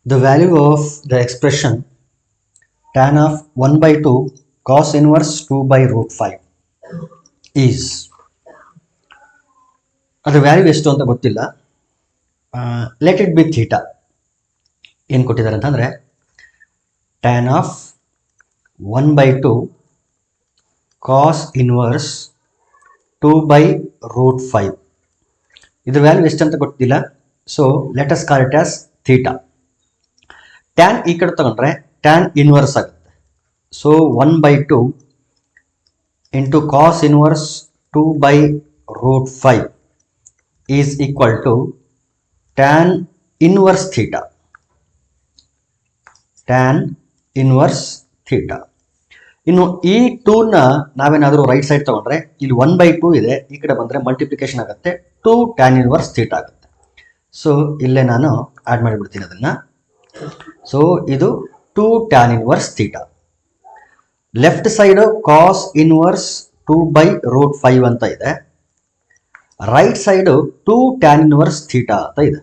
The value of the expression tan of 1 by 2 cos inverse 2 by root 5 is ಅದರ value ಎಷ್ಟು ಅಂತ ಗೊತ್ತಿಲ್ಲ. Let it be theta. ಏನು ಕೊಟ್ಟಿದ್ದಾರೆ ಅಂತಂದರೆ tan of 1 by 2 cos inverse 2 by root 5. ಇದ್ರ value ಎಷ್ಟು ಅಂತ ಗೊತ್ತಿಲ್ಲ. So let us call it as theta. Tan ಈ ಕಡೆ ತಗೊಂಡ್ರೆ ಟ್ಯಾನ್ ಇನ್ವರ್ಸ್ ಆಗುತ್ತೆ. So 1 by 2 into cos inverse 2 by root 5 is equal to tan inverse theta. Tan inverse theta. ಇನ್ನು ಈ 2ನ ನಾವೇನಾದರೂ ರೈಟ್ ಸೈಡ್ ತಗೊಂಡ್ರೆ ಇಲ್ಲಿ 1 by 2 ಇದೆ, ಈ ಕಡೆ ಬಂದರೆ ಮಲ್ಟಿಪ್ಲಿಕೇಶನ್ ಆಗುತ್ತೆ 2 tan inverse theta ಆಗುತ್ತೆ. ಸೊ ಇಲ್ಲೇ ನಾನು ಆ್ಯಡ್ ಮಾಡಿಬಿಡ್ತೀನಿ ಅದನ್ನು. ಸೊ ಇದು 2 tan inverse theta. Left side cos inverse 2 by root 5 ಅಂತ ಇದೆ. Right side 2 tan inverse theta ಅಂತ ಇದೆ.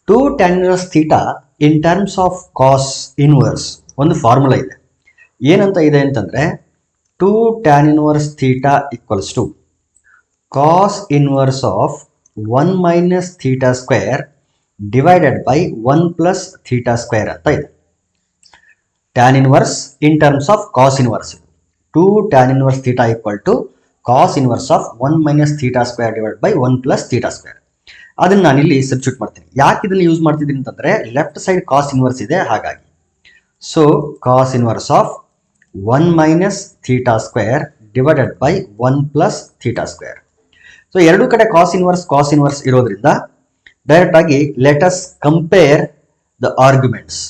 2 tan inverse theta in terms of cos inverse ಒಂದು ಫಾರ್ಮುಲಾ ಇದೆ. ಏನಂತ ಇದೆ ಅಂತಂದರೆ 2 tan inverse theta equals to cos inverse of 1 minus theta square divided by 1 plus theta square ಅಂತ ಇದೆ. tan inverse in terms of cos inverse 2 tan inverse theta equal to cos inverse of 1 minus theta square divide by 1 plus theta square. ಅದನ್ನು ನಾನು ಇಲ್ಲಿ substitute ಮಾಡ್ತೀನಿ. ಯಾಕೆ ಇದನ್ನು use ಮಾಡ್ತಿದ್ದೀನಿ ಅಂತಂದರೆ ಲೆಫ್ಟ್ ಸೈಡ್ ಕಾಸ್ ಇನ್ವರ್ಸ್ ಇದೆ ಹಾಗಾಗಿ. So cos inverse of 1 minus theta square divided by 1 plus theta square. So ಎರಡೂ ಕಡೆ ಕಾಸ್ ಇನ್ವರ್ಸ್ ಇರೋದ್ರಿಂದ ಡೈರೆಕ್ಟ್ ಆಗಿ let us compare the arguments.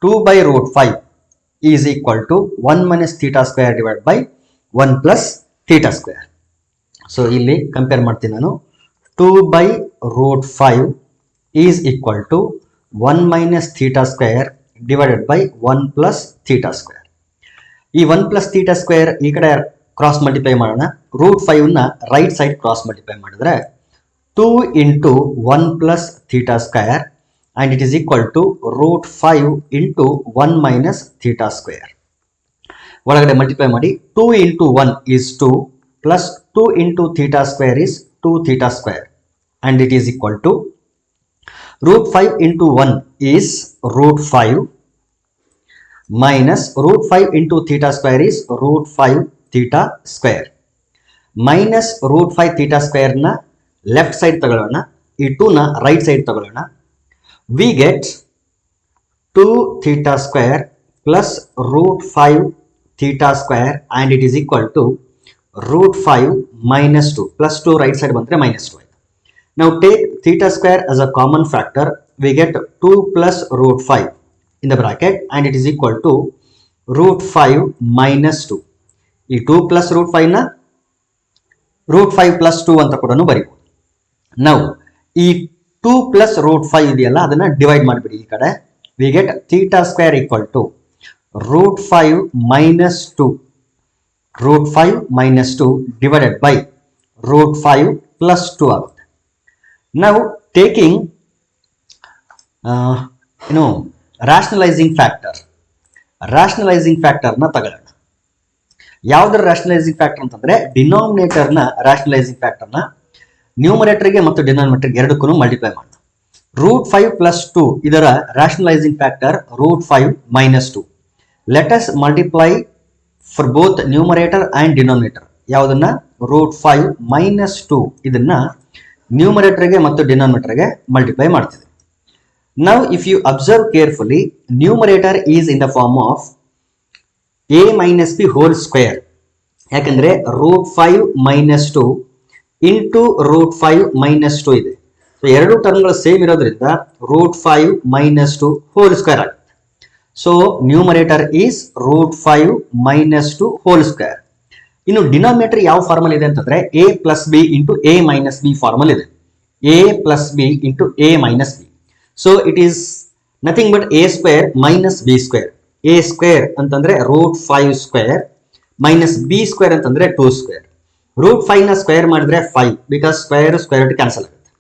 2 by root 5 is equal to 1 minus theta square divide by 1 plus theta square. So ಇಲ್ಲಿ compare ಮಾಡ್ತೀನಿ ನಾನು. 2 by root 5 is equal to 1 minus theta square divided by 1 plus theta square. ಈ 1 plus theta square ಈ ಕಡೆ cross multiply ಮಾಡೋಣ. Root 5ನ right side cross multiply ಮಾಡಿದ್ರೆ 2 into 1 plus theta square and it is equal to root 5 into 1 minus theta square. ಒಳಗಡೆ multiply ಮಾಡಿ 2 into 1 is 2 plus 2 into theta square is 2 theta square and it is equal to root 5 into 1 is root 5 minus root 5 into theta square is root 5 theta square minus root 5 theta square na left side ತಗೊಳ್ಳೋಣ, ಈ 2ನ right side ತಗೊಳ್ಳೋಣ. We get 2 theta square plus root 5 theta square and it is equal to root 5 minus 2 plus 2 right side ಬಂದರೆ minus 2 ಆಯಿತು. Now take theta square as a common factor. We get 2 plus root 5 in the bracket and it is equal to root 5 minus 2. ಈ 2 plus root 5ನ root 5 plus 2 ಅಂತ ಕೂಡ ಬರೀಬೋದು. Now ಈ 2 plus root 5 ಇದೆಯಲ್ಲ ಅದನ್ನು divide ಮಾಡಿಬಿಡಿ ಈ ಕಡೆ. We get theta square equal to root 5 minus 2 root 5 minus 2 divided by root 5 plus 2 ಆಗುತ್ತೆ. Now taking rationalizing factorನ ತಗೊಳ್ಳೋಣ. ಯಾವುದರ rationalizing factor ಅಂತಂದರೆ ಡಿನಾಮಿನೇಟರ್ನ rationalizing factorನ ನ್ಯೂಮರೇಟರ್ಗೆ ಮತ್ತು ಡಿನಾಮಿನೇಟರ್ಗೆ ಎರಡಕ್ಕೂ ಮಲ್ಟಿಪ್ಲೈ ಮಾಡೋಣ. ರೂಟ್ 5 plus 2 ಇದರ rationalizing factor root 5 minus 2. Let us multiply for both numerator and denominator. ಯಾವುದನ್ನ root 5 minus 2 ಇದನ್ನ ನ್ಯೂಮರೇಟರ್ಗೆ ಮತ್ತು ಡಿನಾಮಿನೇಟರ್ಗೆ ಮಲ್ಟಿಪ್ಲೈ ಮಾಡ್ತೀವಿ. Now if you observe carefully, numerator is in the form of a minus b whole square. ಯಾಕಂದ್ರೆ root 5 minus 2 into root 5 minus 2 ಇದೆ. So ಎರಡು ಟರ್ಮ್ಗಳು same ಇರೋದ್ರಿಂದ root 5 minus 2 whole square ಆಗುತ್ತೆ. So numerator is root 5 minus 2 whole square. ಇನ್ನು denominator ಯಾವ formula ಇದೆ ಅಂತಂದ್ರೆ a plus B into a minus B formula ಇದೆ. a plus B into a minus B. So it is nothing but a square minus B square. a square ಅಂತಂದ್ರೆ root 5 square minus B square ಅಂತಂದ್ರೆ 2 square. Root 5ನ square ಮಾಡಿದ್ರೆ 5 because square root cancel ಆಗುತ್ತೆ.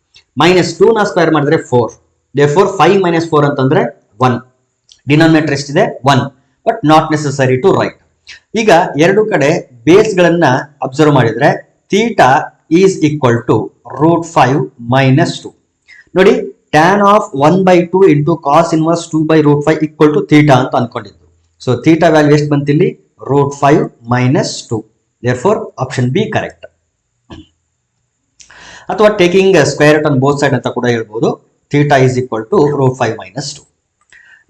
Minus 2ನ square ಮಾಡಿದ್ರೆ 4. Therefore 5 minus 4 ಅಂತಂದ್ರೆ 1. Denominator ಎಷ್ಟಿದೆ 1, but not necessary to write. ಈಗ ಎರಡು ಕಡೆ ಬೇಸ್ಗಳನ್ನ ಅಬ್ಸರ್ವ್ ಮಾಡಿದ್ರೆ ಥೀಟಾ ಈಸ್ ಈಕ್ವಲ್ ಟು √5 - 2. ನೋಡಿ, tan of 1/2 into cos inverse 2/√5 equal to theta ಅಂತ ಅನ್ಕೊಂಡಿದ್ದು. ಸೊ ಥೀಟಾ ವ್ಯಾಲ್ಯೂ ಎಷ್ಟು ಬಂತಿಲ್ಲಿ? √5 - 2. Therefore option B correct. ಅಥವಾ taking square root on both side ಅಂತ ಕೂಡ ಹೇಳ್ಬೋದು. Theta is equal to √5 - 2.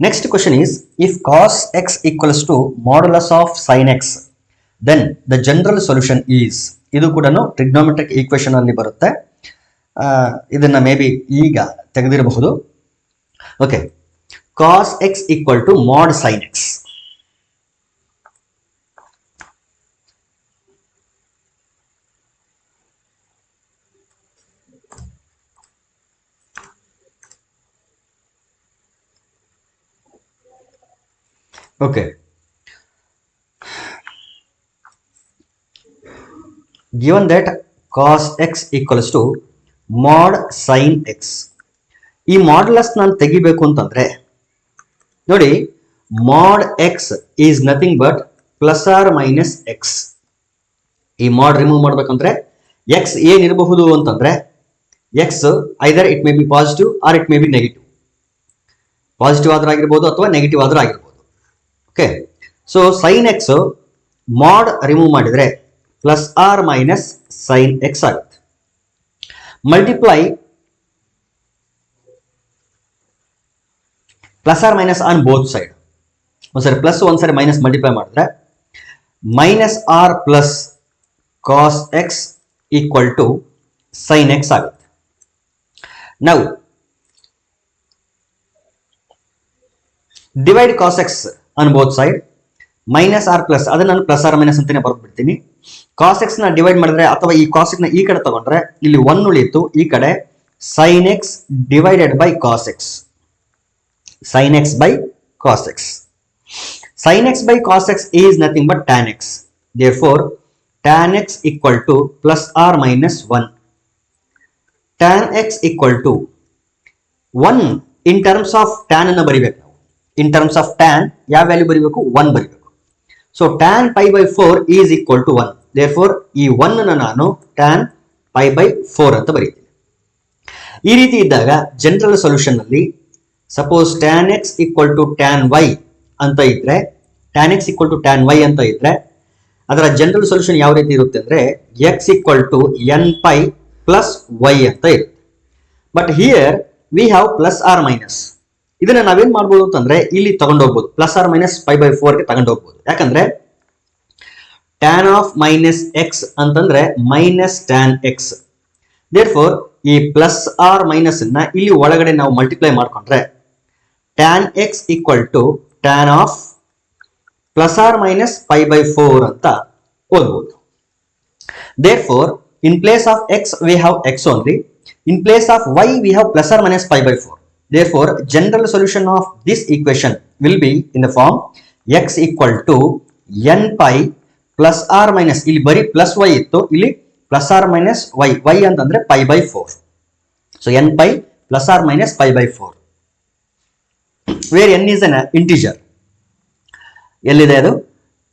Next question is, if cos x equals to modulus of sin x, then the general solution is. ಇದು ಕೂಡ trigonometric equation ಅಲ್ಲಿ ಬರುತ್ತೆ. ಇದನ್ನ may be ಈಗ ತೆಗೆದಿರಬಹುದು. Okay, cos x equal to mod sin x. Okay, given that cos x equals to mod sin x, ಈ modulus ನಾನು ತೆಗಿಬೇಕು ಅಂತಂದ್ರೆ ನೋಡಿ, mod x is nothing but plus or minus x. ಈ mod ರಿಮೂವ್ ಮಾಡ್ಬೇಕಂದ್ರೆ x ಏನಿರಬಹುದು ಅಂತಂದ್ರೆ x either it may be positive or it may be negative. Positive ಆದ್ರೂ ಆಗಿರ್ಬೋದು ಅಥವಾ ನೆಗೆಟಿವ್ ಆದ್ರೂ ಆಗಿರ್ಬೋದು. ಓಕೆ, ಸೊ ಸೈನ್ ಎಕ್ಸ್ ಮಾಡ್ ರಿಮೂವ್ ಮಾಡಿದ್ರೆ plus or minus sine X ಆಗುತ್ತೆ. Multiply plus or minus on both side. ಒಂದ್ಸರಿ ಪ್ಲಸ್ ಒಂದ್ಸರಿ ಮೈನಸ್ ಮಲ್ಟಿಪ್ಲೈ ಮಾಡಿದ್ರೆ minus or plus cos X equal to sine X ಆಗುತ್ತೆ. ನಾವು divide cos X on both side, minus or plus, ಅದನ್ನ ನಾನು plus or minus ಅಂತಾನೆ ಬರ್ಬಿಡ್ತೀನಿ. Cos x ನ divide ಮಾಡಿದ್ರೆ ಅಥವಾ ಈ ಕಾಸ್ ಎಕ್ಸ್ ನ ಈ ಕಡೆ ತಗೊಂಡ್ರೆ ಇಲ್ಲಿ 1 ಉಳಿಯಿತು, ಈ ಕಡೆ sine x divided by cos x. Sine x by cos x. Sine x by cos x is nothing but tan x. Therefore tan X equal to plus or minus 1. Tan X equal to 1 in terms of tan ಅನ್ನ ಬರಿಬೇಕು. ಇನ್ terms of ಟ್ಯಾನ್ ಯಾವ value ಬರೀಬೇಕು? 1 ಬರೀಬೇಕು. So tan pi by 4 is equal to 1. Therefore ಈ 1 ಅನ್ನು ನಾನು ಟ್ಯಾನ್ ಪೈ ಬೈ 4 ಅಂತ ಬರೀತೀನಿ. ಈ ರೀತಿ ಇದ್ದಾಗ ಜನರಲ್ ಸೊಲ್ಯೂಷನ್ ಅಲ್ಲಿ suppose tan X equal to tan Y ಅಂತ ಇದ್ರೆ, tan X equal to tan Y ಅಂತ ಇದ್ರೆ ಅದರ ಜನರಲ್ ಸೊಲ್ಯೂಷನ್ ಯಾವ ರೀತಿ ಇರುತ್ತೆ ಅಂದ್ರೆ X equal to N pi plus Y ಅಂತ ಇರುತ್ತೆ. But here we have plus or minus. ಇದನ್ನ ನಾವೇನ್ ಮಾಡ್ಬೋದು ಅಂತಂದ್ರೆ ಇಲ್ಲಿ ತಗೊಂಡೋಗ್ಬೋದು, plus or minus pi by 4 ಗೆ ತಗೊಂಡೋಗ್ಬೋದು. ಯಾಕಂದ್ರೆ ಟ್ಯಾನ್ ಆಫ್ ಮೈನಸ್ ಎಕ್ಸ್ ಅಂತಂದ್ರೆ ಮೈನಸ್ ಟ್ಯಾನ್ ಎಕ್ಸ್. ದೇರ್ಫೋರ್ ಈ ಪ್ಲಸ್ ಆರ್ ಮೈನಸ್ ಅನ್ನ ಇಲ್ಲಿ ಒಳಗಡೆ ನಾವು ಮಲ್ಟಿಪ್ಲೈ ಮಾಡ್ಕೊಂಡ್ರೆ tan X equal to tan of plus or minus pi by 4 ಅಂತ ಓದ್ಬೋದು. Therefore in place of x we have x only, in place of y we have plus or minus pi by 4. Therefore, general solution of this equation will be in the form x equal to n pi plus r minus, ಇಲ್ಲಿ ಬರೀ plus y ಇತ್ತು, ಇಲ್ಲಿ plus or minus y, y ಅಂತಂದ್ರೆ pi by 4. ಸೊ n pi plus r minus pi by 4, where n is an integer. ಎಲ್ಲಿದೆ ಅದು?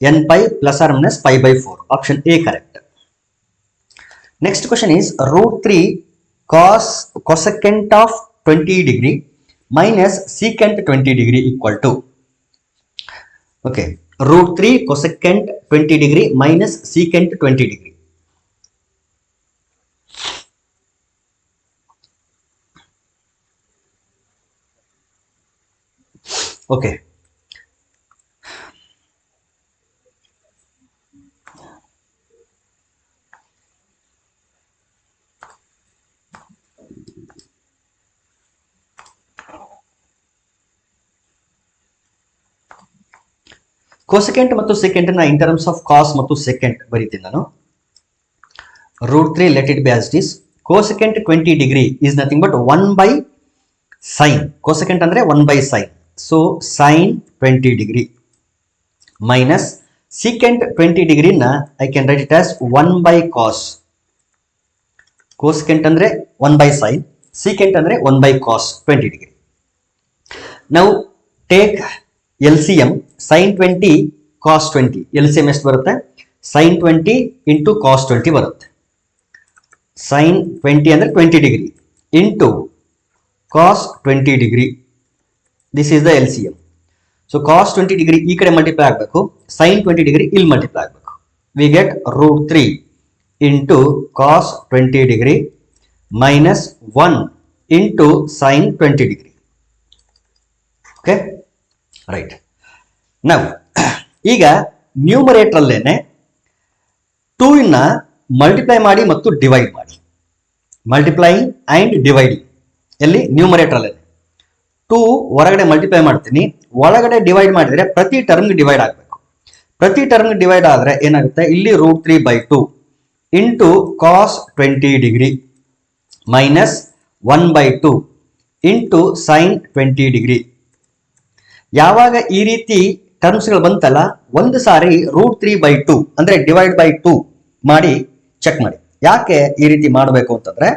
n pi plus r minus pi by 4. Option A correct. Next question is √3 cosecant of 20 degree minus secant 20 degree equal to. Okay, √3 cosecant 20 degree minus secant 20 degree. Okay, ಕೋಸೆಕೆಂಟ್ ಮತ್ತು secant ನ in terms of ಕಾಸ್ ಮತ್ತು secant ಬರೀತೀನಿ ನಾನು. √3 let it be as it is. Cosecant 20 degree is nothing but 1 by sine. Cosecant ಅಂದ್ರೆ 1 by sine. So sine 20 degree minus secant 20 ಡಿಗ್ರಿನ I can write it as 1 by cos. Cosecant ಅಂದ್ರೆ 1 by sine, secant ಅಂದ್ರೆ 1 by cos 20 degree. ನಾವು take L C M sine 20 cos 20. L C M ಎಷ್ಟು ಬರುತ್ತೆ? Sign 20 into cos 20 ಬರುತ್ತೆ. Sign 20 ಅಂದರೆ 20 degree into cos 20 degree. This is the L C M. So cos 20 degree ಈ ಕಡೆ multiply ಆಗಬೇಕು, sine 20 degree ಇಲ್ಲಿ multiply ಆಗಬೇಕು. We get √3 into cos 20 degree minus 1 into sine 20 degree. Okay, right. ನಾವು ಈಗ numerator ಅಲ್ಲೇನೆ 2 ನ ಮಲ್ಟಿಪ್ಲೈ ಮಾಡಿ ಮತ್ತು ಡಿವೈಡ್ ಮಾಡಿ. ಮಲ್ಟಿಪ್ಲೈಯಿಂಗ್ ಅಂಡ್ ಡಿವೈಡಿಂಗ್ ಎಲ್ಲಿ? ನ್ಯೂಮರೇಟರ್ ಅಲ್ಲೇನೆ. 2 ಹೊರಗಡೆ ಮಲ್ಟಿಪ್ಲೈ ಮಾಡ್ತೀನಿ, ಒಳಗಡೆ ಡಿವೈಡ್ ಮಾಡಿದ್ರೆ ಪ್ರತಿ ಟರ್ಮ್ಗೆ ಡಿವೈಡ್ ಆಗಬೇಕು. ಪ್ರತಿ ಟರ್ಮ್ಗೆ ಡಿವೈಡ್ ಆದರೆ ಏನಾಗುತ್ತೆ? ಇಲ್ಲಿ √3/2 into cos 20 degree minus 1/2 into sine 20 degree. ಯಾವಾಗ ಈ ರೀತಿ ಟರ್ಮ್ಸ್ಗಳು ಬಂತಲ್ಲ, ಒಂದು ಸಾರಿ √3/2 ಅಂದ್ರೆ ಡಿವೈಡ್ ಬೈ 2 ಮಾಡಿ ಚೆಕ್ ಮಾಡಿ. ಯಾಕೆ ಈ ರೀತಿ ಮಾಡಬೇಕು ಅಂತಂದ್ರೆ,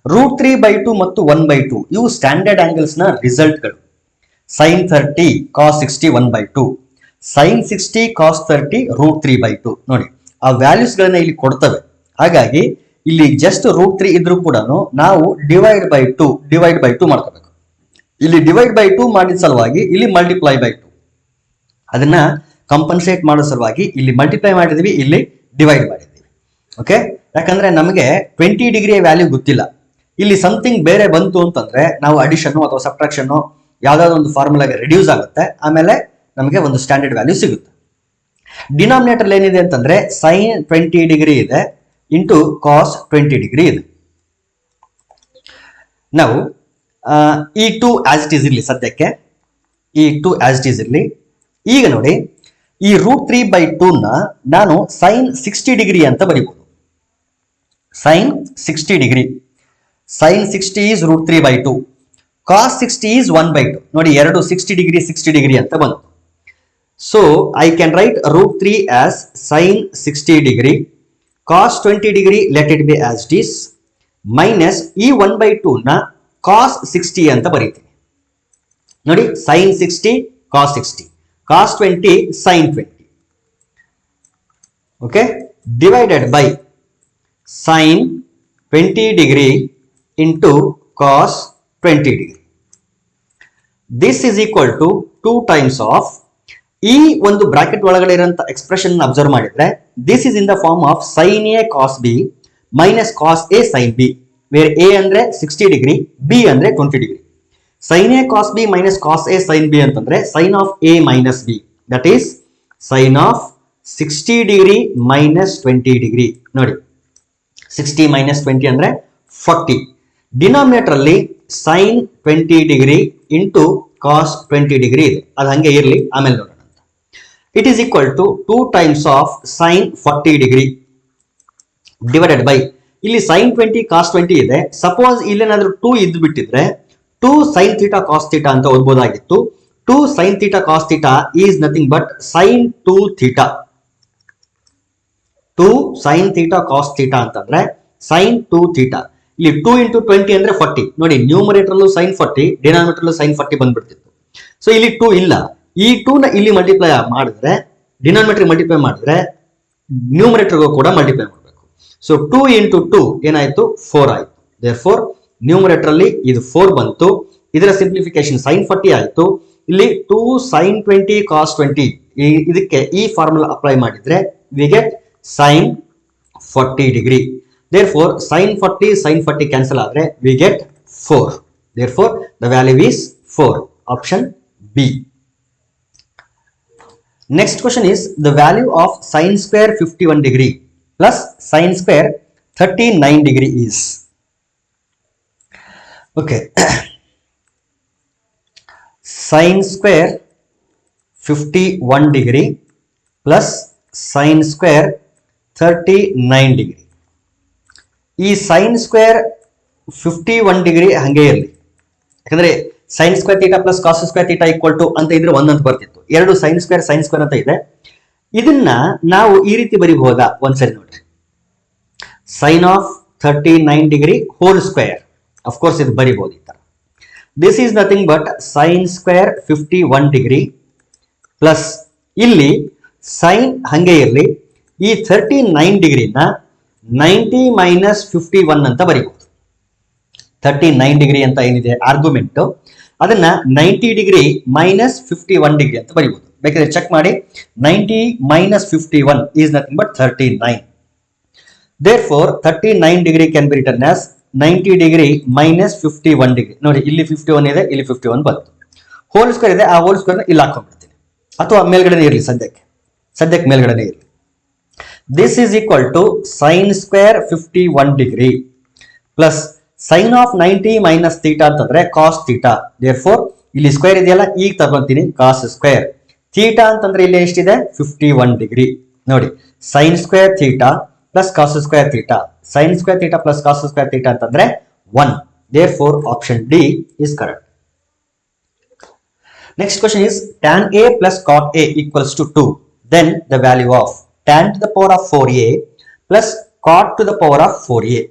√3/2 ಮತ್ತು 1/2 ಇವು ಸ್ಟ್ಯಾಂಡರ್ಡ್ ಆಂಗಲ್ಸ್ ನ ರಿಸಲ್ಟ್ಗಳು. ಸೈನ್ 30 ಕಾಸ್ 60 1/2, ಸೈನ್ 60 ಕಾಸ್ 30 √3/2. ನೋಡಿ, ಆ ವ್ಯಾಲ್ಯೂಸ್ ಗಳನ್ನ ಇಲ್ಲಿ ಕೊಡ್ತವೆ. ಹಾಗಾಗಿ ಇಲ್ಲಿ ಜಸ್ಟ್ √3 ಇದ್ರೂ ಕೂಡ ನಾವು ಡಿವೈಡ್ ಬೈ 2 ಮಾಡ್ಕೋಬೇಕು. ಇಲ್ಲಿ ಡಿವೈಡ್ ಬೈ 2 ಮಾಡಿದ ಸಲುವಾಗಿ ಇಲ್ಲಿ ಮಲ್ಟಿಪ್ಲೈ ಬೈ 2, ಅದನ್ನ ಕಂಪನ್ಸೇಟ್ ಮಾಡೋ ಸಲುವಾಗಿ ಇಲ್ಲಿ ಮಲ್ಟಿಪ್ಲೈ ಮಾಡಿದ್ವಿ, ಇಲ್ಲಿ ಡಿವೈಡ್ ಮಾಡಿದ್ವಿ. ಓಕೆ, ಯಾಕಂದ್ರೆ ನಮಗೆ 20 ಡಿಗ್ರಿಯ ವ್ಯಾಲ್ಯೂ ಗೊತ್ತಿಲ್ಲ. ಇಲ್ಲಿ ಸಮಥಿಂಗ್ ಬೇರೆ ಬಂತು ಅಂತಂದ್ರೆ ನಾವು ಅಡಿಷನ್ ಅಥವಾ ಸಬ್ಟ್ರಾಕ್ಷನ್ ಯಾವ್ದಾದ್ರು ಒಂದು ಫಾರ್ಮುಲಾಗೆ ರಿಡ್ಯೂಸ್ ಆಗುತ್ತೆ, ಆಮೇಲೆ ನಮಗೆ ಒಂದು ಸ್ಟ್ಯಾಂಡರ್ಡ್ ವ್ಯಾಲ್ಯೂ ಸಿಗುತ್ತೆ. ಡಿನಾಮಿನೇಟರ್ ಏನಿದೆ ಅಂತಂದ್ರೆ ಸೈನ್ 20 ಡಿಗ್ರಿ ಇದೆ ಇಂಟು ಕಾಸ್ 20 ಡಿಗ್ರಿ ಇದೆ. ನಾವು ಈ 2 ಆಸ್ ಇಟ್ ಈಸ್ ಇರಲಿ, ಸದ್ಯಕ್ಕೆ ಈ 2 ಆಸ್ ಇಟ್ ಈಸ್ ಇರಲಿ. ಈಗ ನೋಡಿ, ಈ √3/2 ನ ನಾನು ಸೈನ್ 60 ಡಿಗ್ರಿ ಅಂತ ಬರೀಬಹುದು. Sine 60 degree, sine 60 is √3/2, cos 60 is 1/2. ನೋಡಿ, ಎರಡು 60 ಡಿಗ್ರಿ ಅಂತ ಬಂತು. So I can write √3 as sine 60 degree, cos 20 degree let it be as it is, minus ಈ 1/2 ನ ಕಾಸ್ 60 ಅಂತ ಬರೀತೀನಿ. ನೋಡಿ, sine 60 cos 60, cos 20 sine 20. Okay, divided by sine 20 degree into cos 20 degree. This is equal to 2 times of ಈ ಒಂದು bracket ಒಳಗಡೆ ಇರುವಂತ expression observe ಮಾಡಿದ್ರೆ, this is in the form of sine A cos B minus cos A sine B, where A ಅಂದ್ರೆ 60 degree, B ಅಂದ್ರೆ 20 degree. Sine A cos B minus cos A sine B ಅಂತಂದ್ರೆ sine of A minus B, that is sine of 60 degree minus 20 degree. ನೋಡಿ, 60 minus 20 ಅಂದ್ರೆ 40. Denominator ಅಲ್ಲಿ sine 20 degree into cos 20 degree ಇದೆ, ಅದು ಹಂಗೆ ಇರಲಿ, ಆಮೇಲೆ ನೋಡೋಣ. It is equal to 2 times of sine 40 degree divided by ಇಲ್ಲಿ ಸೈನ್ 20 ಕಾಸ್ 20 ಇದೆ. ಸಪೋಸ್ ಇಲ್ಲೇನಾದ್ರೂ 2 ಇದ್ದು ಬಿಟ್ಟಿದ್ರೆ 2 ಸೈನ್ ಥೀಟಾ ಕಾಸ್ ಥೀಟಾ ಅಂತ ಓದ್ಬೋದಾಗಿತ್ತು. 2 sine theta cos theta is nothing but sine 2 theta. 2 sine theta cos theta ಅಂತಂದ್ರೆ ಸೈನ್ 2 ಥೀಟಾ. ಇಲ್ಲಿ 2 into 20 ಅಂದ್ರೆ 40. ನೋಡಿ, numerator sign 40, denominator sign 40 ಬಂದ್ಬಿಡ್ತಿತ್ತು. So ಇಲ್ಲಿ 2 ಇಲ್ಲ, ಈ 2 ನ ಇಲ್ಲಿ ಮಲ್ಟಿಪ್ಲೈ ಮಾಡಿದ್ರೆ, ಡಿನಾಮಿನೇಟರ್ ಮಲ್ಟಿಪ್ಲೈ ಮಾಡಿದ್ರೆ ನ್ಯೂಮರೇಟರ್ಗೂ ಕೂಡ ಮಲ್ಟಿಪ್ಲೈ ಮಾಡಬೇಕು. ಸೊ 2 ಇಂಟು 2 ಏನಾಯ್ತು? 4 ಆಯ್ತು. ದೇರ್ಫೋರ್ ನ್ಯೂಮರೇಟರ್ ಅಲ್ಲಿ ಇದು 4 ಬಂತು. ಇದರ ಸಿಂಪ್ಲಿಫಿಕೇಶನ್ ಸೈನ್ 40 ಆಯ್ತು. ಇಲ್ಲಿ 2 ಸೈನ್ 20 ಕಾಸ್ 20 ಇದಕ್ಕೆ ಈ ಫಾರ್ಮುಲಾ ಅಪ್ಲೈ ಮಾಡಿದ್ರೆ we get sine 40 degree. Therefore, sin 40 cancel ಆದರೆ we get 4. Therefore, the value is 4. Option B. Next question is the value of sin square 51 degree plus sin square 39 degree is. Okay. Sin square 51 degree plus sin square 39 degree. ಈ sine square 51 degree ಹಂಗೆ ಇರಲಿ, ಯಾಕಂದ್ರೆ sine square theta plus cos square theta equal to ಅಂತ ಇದ್ರೆ ಒಂದಂತ ಬರ್ತಿತ್ತು. ಎರಡು sine square ಅಂತ ಇದೆ. ಇದನ್ನ ನಾವು ಈ ರೀತಿ ಬರೀಬಹುದಾ? ಒಂದ್ಸರಿ ನೋಡ್ರಿ, sine of 39 degree whole square. Of course ಇದು ಬರೀಬಹುದು ಈ ತರ. This is nothing but sine square 51 degree plus ಇಲ್ಲಿ ಸೈನ್ ಹಂಗೆ ಇರಲಿ, ಈ 39 ಡಿಗ್ರಿನ 90 ಮೈನಸ್ 51 ಅಂತ ಬರೀಬಹುದು. 39 ಡಿಗ್ರಿ ಅಂತ ಏನಿದೆ ಆರ್ಗ್ಯುಮೆಂಟ್, ಅದನ್ನ 90 ಡಿಗ್ರಿ ಮೈನಸ್ 51 ಡಿಗ್ರಿ ಅಂತ ಬರೀಬಹುದು. ಬೇಕಾದ್ರೆ ಚೆಕ್ ಮಾಡಿ. 90 minus 51 is nothing but 39. Therefore 39 degree can be written as 90 degree minus 51 degree. ನೋಡಿ ಇಲ್ಲಿ 51 ಇದೆ, ಇಲ್ಲಿ 51 ಬಂತು. ಹೋಲ್ ಸ್ಕ್ವೇರ್ ಇದೆ, ಆ ಹೋಲ್ ಸ್ಕ್ವೇರ್ ಇಲ್ಲಿ ಹಾಕೊಂಡ್ಬಿಡ್ತೀನಿ, ಅಥವಾ ಮೇಲ್ಗಡೆನೇ ಇರಲಿ, ಸದ್ಯಕ್ಕೆ ಮೇಲ್ಗಡೆನೇ ಇರಲಿ. This is equal to sine square 51 degree plus sine of 90 minus theta ಅಂತಂದ್ರೆ ಕಾಸ್ ಥೀಟಾ. ದೇರ್ಫೋರ್ ಇಲ್ಲಿ ಸ್ಕ್ವೇರ್ ಇದೆಯಲ್ಲ, ಈಗ ತಗೊಂತೀನಿ ಕಾಸ್ ಸ್ಕ್ವೇರ್. ಥೀಟಾ ಅಂತಂದ್ರೆ ಇಲ್ಲಿ ಎಷ್ಟಿದೆ 51 ಡಿಗ್ರಿ. ನೋಡಿ sign square theta plus cos square theta, sin square theta plus cos square theta ಅಂತಂದ್ರೆ 1. Therefore option D is correct. Next question is tan A plus cot A equals to 2. Then the value of tan to the power of 4A plus cot to the power of 4A.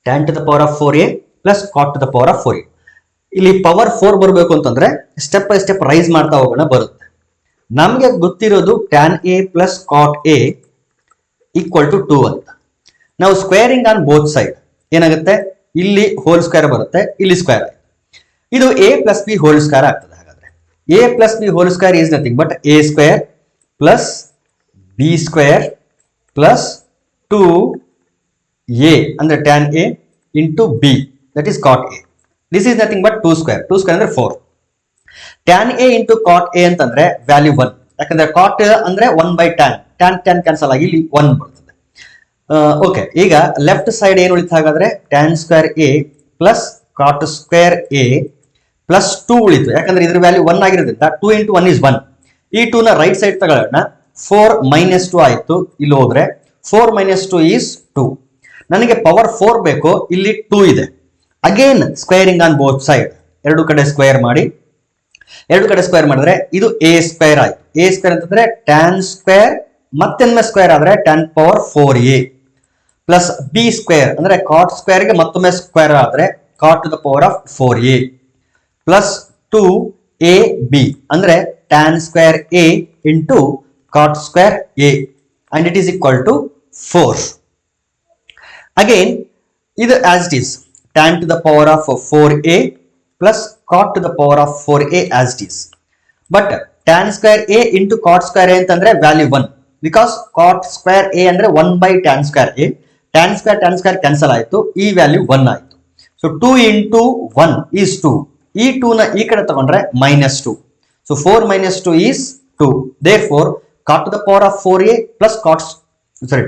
Tan to the power of 4A plus cot to the power of 4A. ಇಲ್ಲಿ power 4 ಬರಬೇಕು ಅಂತಂದ್ರೆ step by step rice ಮಾಡ್ತಾ ಹೋಗೋಣ, ಬರುತ್ತೆ. ನಮಗೆ ಗೊತ್ತಿರೋದು tan A plus cot A equal to 2 ಅಂತ. ನಾವು ಸ್ಕ್ವೇರಿಂಗ್ ಆನ್ ಬೋತ್ ಸೈಡ್ ಏನಾಗುತ್ತೆ, ಇಲ್ಲಿ ಹೋಲ್ ಸ್ಕ್ವೇರ್ ಬರುತ್ತೆ, ಇಲ್ಲಿ ಸ್ಕ್ವೇರ್ ಆಯ್ತು. ಇದು a plus b whole square ಆಗ್ತದೆ. ಹಾಗಾದ್ರೆ a plus b whole square is nothing but a square plus B square plus 2a ಅಂದ್ರೆ tan a into b, that is cot a. This is nothing but 2 square ಅಂದ್ರೆ 4. Tan a into cot a ಅಂತಂದ್ರೆ value 1, ಯಾಕಂದ್ರೆ ಕಾಟ್ ಅಂದ್ರೆ 1 by tan, tan cancel ಆಗಿ ಇಲ್ಲಿ 1 ಬರ್ತದೆ. Okay, ಈಗ left side ಏನು ಉಳಿತು ಹಾಗಾದ್ರೆ tan square a plus cot square a plus 2 ಉಳಿತು, ಯಾಕಂದ್ರೆ ಇದ್ರ ವ್ಯಾಲ್ಯೂ 1 ಆಗಿರೋದ್ರಿಂದ 2 ಇಂಟು 1 ಇಸ್ 1. ಈ 2 ನ ರೈಟ್ ಸೈಡ್ ತಗೊಳ್ಳೋಣ. 4 ಮೈನಸ್ 2 ಆಯ್ತು, ಇಲ್ಲಿ ಹೋದ್ರೆ 4 ಮೈನಸ್ 2 ಈಸ್ 2. ನನಗೆ ಪವರ್ 4 ಬೇಕು, ಇಲ್ಲಿ 2 ಇದೆ. Again squaring on both side, ಎರಡು ಕಡೆ ಸ್ಕ್ವೇರ್ ಮಾಡಿ, ಎರಡು ಕಡೆ ಸ್ಕ್ವೇರ್ ಮಾಡಿದ್ರೆ ಇದು ಎ ಸ್ಕ್ವೇರ್ ಆಯ್ತು. ಎ ಸ್ಕ್ವೇರ್ ಅಂತಂದ್ರೆ ಟ್ಯಾನ್ ಸ್ಕ್ವೇರ್ ಮತ್ತೊಮ್ಮೆ ಸ್ಕ್ವೇರ್ ಆದ್ರೆ tan power 4a plus B square ಅಂದ್ರೆ ಕಾಟ್ ಸ್ಕ್ವೇರ್ ಗೆ ಮತ್ತೊಮ್ಮೆ ಸ್ಕ್ವೇರ್ ಆದ್ರೆ cot to the power of 4a plus 2ab ಅಂದ್ರೆ tan square a into cot square a and it is equal to 4. Again ಇದು as it is tan to the power of 4a plus cot to the power of 4a as it is. But tan square a into cot square a ಅಂತಂದ್ರೆ value 1, because cot square a ಅಂದ್ರೆ 1 by tan square a, tan square cancel ಆಯ್ತು, ಈ value 1 ಆಯ್ತು. So 2 into 1 is 2. ಈ 2 ನ ಈ ಕಡೆ ತಗೊಂಡ್ರೆ minus 2. So 4 minus 2 is 2. Therefore cot to the power of 4a plus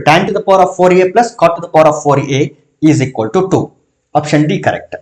tan to the power of 4a plus cot to the power of 4a is equal to 2. Option D correct.